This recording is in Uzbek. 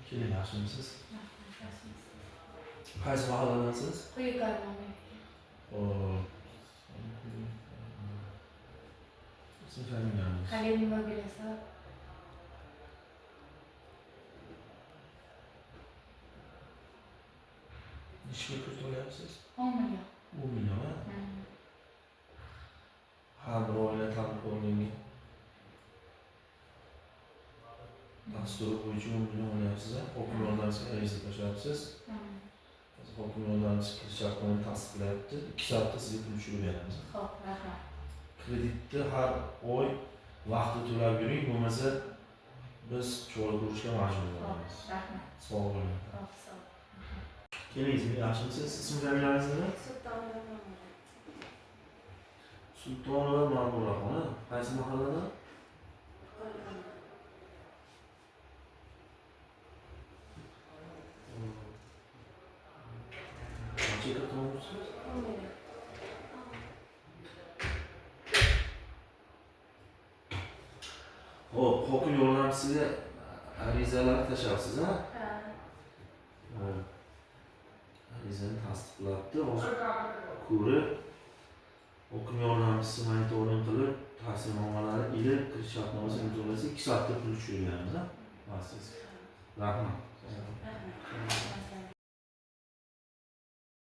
Keling, yaxshimisiz? Yaxshimisiz? Qaysi mahalladansiz? Quyi Qarmon. Ism familiyangiz? Halimova Gulasa. Nechga pul to'layapsiz? 10 million. 10 million, ha? Har bir oila tadbirkorligiga dasturi bo'yicha 10 million olyapsiz, ha? Hokim yordamchisiga ariza tashlayapsiz. Hokim yordamchisi kirish shartnomani tasdiqlayapti. 2 soatda sizga pul tushirib beramiz. Xo'p, rahmat. Kreditni har oy vaqtida to'lab yuring, bo'lmasa biz chora ko'rishga majbur bo'lamiz. Rahmat. Sog' bo'ling. Xo'p, sog' bo'ling. Keling, yaxshimisiz? Ism familiyangiz nima? Sultonova Ma'muraxon, ha? Qaysi mahalladan? Qancha turibsiz? Xo'p, hokim yordamchisiga arizalar tashlayapsiz, ha? Ha. Arizani tasdiqlabdi. Hozir ko'rib, hokim yordamchisi monitoring qilib, tavsiyanomalar ilib, kirish shartnomasini imzolasa 2 soatda pul tushirib beramiz, ha? Rahmat. Rahmat.